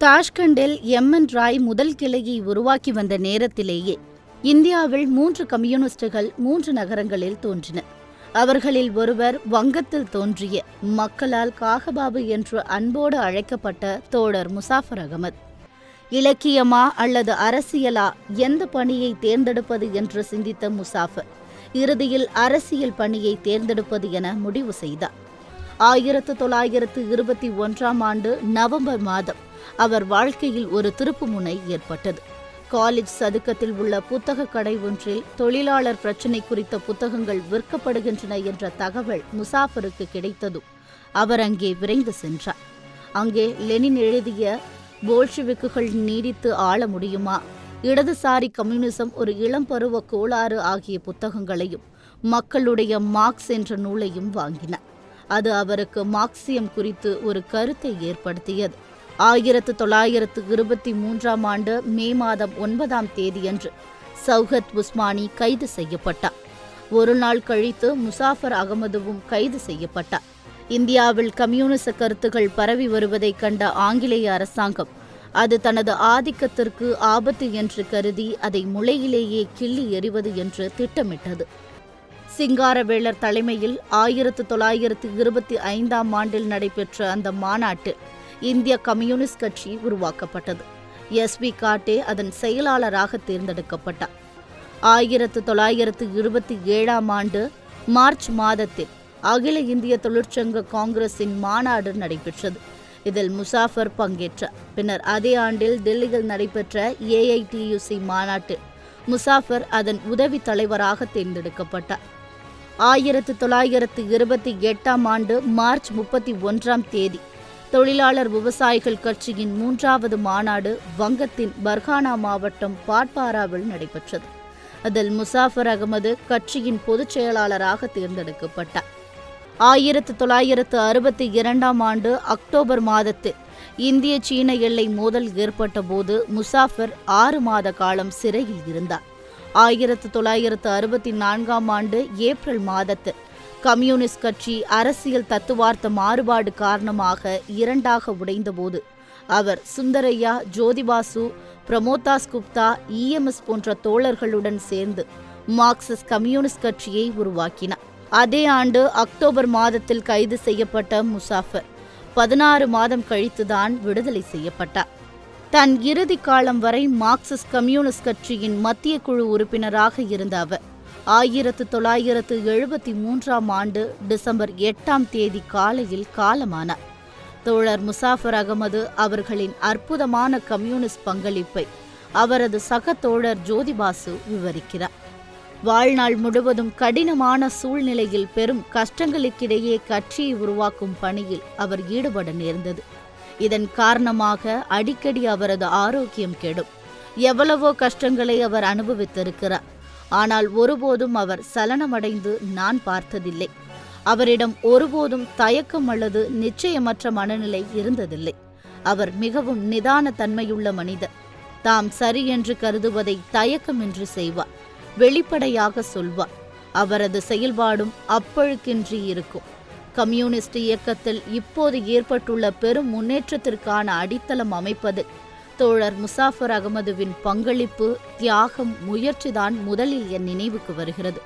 தாஷ்கண்டில் எம்.என். ராய் முதல் கிளையை உருவாக்கி வந்த நேரத்திலேயே இந்தியாவில் 3 கம்யூனிஸ்டுகள் 3 நகரங்களில் தோன்றினர். அவர்களில் ஒருவர் வங்கத்தில் தோன்றிய மக்களால் காகபாபு என்று அன்போடு அழைக்கப்பட்ட தோழர் முசாஃபர் அகமது. இலக்கியமா அல்லது அரசியலா, எந்த பணியை தேர்ந்தெடுப்பது என்று சிந்தித்த முசாஃபர் இறுதியில் அரசியல் பணியை தேர்ந்தெடுப்பது என முடிவு செய்தார். 1921 நவம்பர் மாதம் அவர் வாழ்க்கையில் ஒரு திருப்புமுனை ஏற்பட்டது. காலேஜ் சதுக்கத்தில் உள்ள புத்தக கடை ஒன்றில் தொழிலாளர் பிரச்சினை குறித்த புத்தகங்கள் விற்கப்படுகின்றன என்ற தகவல் முசாஃபருக்கு கிடைத்ததும் அவர் அங்கே விரைந்து சென்றார். அங்கே லெனின் எழுதிய போல்ஷிவிக்குகள் நீடித்து ஆள முடியுமா, இடதுசாரி கம்யூனிசம் ஒரு இளம்பருவ கோளாறு ஆகிய புத்தகங்களையும் மக்களுடைய மார்க்ஸ் என்ற நூலையும் வாங்கினார். அது அவருக்கு மார்க்சியம் குறித்து ஒரு கருத்தை ஏற்படுத்தியது. 1923 மே மாதம் 9 சௌகத் உஸ்மானி கைது செய்யப்பட்டார். ஒரு நாள் கழித்து முசாஃபர் அகமதுவும் கைது செய்யப்பட்டார். இந்தியாவில் கம்யூனிச கருத்துகள் பரவி வருவதை கண்ட ஆங்கிலேய அரசாங்கம் அது தனது ஆதிக்கத்திற்கு ஆபத்து என்று கருதி அதை முளையிலேயே கிள்ளி எறிவது என்று திட்டமிட்டது. சிங்காரவேலர் தலைமையில் 1925 நடைபெற்ற அந்த மாநாட்டில் இந்திய கம்யூனிஸ்ட் கட்சி உருவாக்கப்பட்டது. எஸ்.வி. காட்டே அதன் செயலாளராக தேர்ந்தெடுக்கப்பட்டார். 1927 மார்ச் மாதத்தில் அகில இந்திய தொழிற்சங்க காங்கிரசின் மாநாடு நடைபெற்றது. இதில் முசாஃபர் பங்கேற்றார். பின்னர் அதே ஆண்டில் டெல்லியில் நடைபெற்ற AITUC மாநாட்டில் முசாஃபர் அதன் உதவி தலைவராக தேர்ந்தெடுக்கப்பட்டார். 1928 மார்ச் 31 தொழிலாளர் விவசாயிகள் கட்சியின் 3வது மாநாடு வங்கத்தின் பர்கானா மாவட்டம் பாட்பாராவில் நடைபெற்றது. அதில் முசாஃபர் அகமது கட்சியின் பொதுச் செயலாளராக தேர்ந்தெடுக்கப்பட்டார். 1962 அக்டோபர் மாதத்தில் இந்திய சீன எல்லை மோதல் ஏற்பட்ட போது முசாஃபர் 6 மாத காலம் சிறையில் இருந்தார். 1964 ஏப்ரல் மாதத்தில் கம்யூனிஸ்ட் கட்சி அரசியல் தத்துவார்த்த மாறுபாடு காரணமாக 2ஆக உடைந்தபோது அவர் சுந்தரையா, ஜோதிபாசு, பிரமோதாஸ் குப்தா, EMS போன்ற தோழர்களுடன் சேர்ந்து மார்க்சிஸ்ட் கம்யூனிஸ்ட் கட்சியை உருவாக்கினார். அதே ஆண்டு அக்டோபர் மாதத்தில் கைது செய்யப்பட்ட முசாஃபர் 16 மாதம் கழித்துதான் விடுதலை செய்யப்பட்டார். தன் இறுதி காலம் வரை மார்க்சிஸ்ட் கம்யூனிஸ்ட் கட்சியின் மத்திய குழு உறுப்பினராக இருந்த அவர் 1973 டிசம்பர் 8 காலையில் காலமானார். தோழர் முசாஃபர் அகமது அவர்களின் அற்புதமான கம்யூனிஸ்ட் பங்களிப்பை அவரது சக தோழர் ஜோதிபாசு விவரிக்கிறார். வாழ்நாள் முழுவதும் கடினமான சூழ்நிலையில் பெரும் கஷ்டங்களுக்கிடையே கட்சியை உருவாக்கும் பணியில் அவர் ஈடுபட நேர்ந்தது. இதன் காரணமாக அடிக்கடி அவரது ஆரோக்கியம் கெடும். எவ்வளவோ கஷ்டங்களை அவர் அனுபவித்திருக்கிறார். ஆனால் ஒருபோதும் அவர் சலனமடைந்து நான் பார்த்ததில்லை. அவரிடம் ஒருபோதும் தயக்கம் அல்லது நிச்சயமற்ற மனநிலை இருந்ததில்லை. அவர் மிகவும் நிதான தன்மையுள்ள மனிதர். தாம் சரி என்று கருதுவதை தயக்கமின்றி செய்வார். வெளிப்படையாக சொல்வார். அவரது செயல்பாடும் அப்பழுக்கின்றி இருக்கும். கம்யூனிஸ்ட் இயக்கத்தில் இப்போது ஏற்பட்டுள்ள பெரும் முன்னேற்றத்திற்கான அடித்தளம் அமைப்பதில் தோழர் முசாஃபர் அகமதுவின் பங்களிப்பு, தியாகம், முயற்சிதான் முதலில் என் நினைவுக்கு வருகிறது.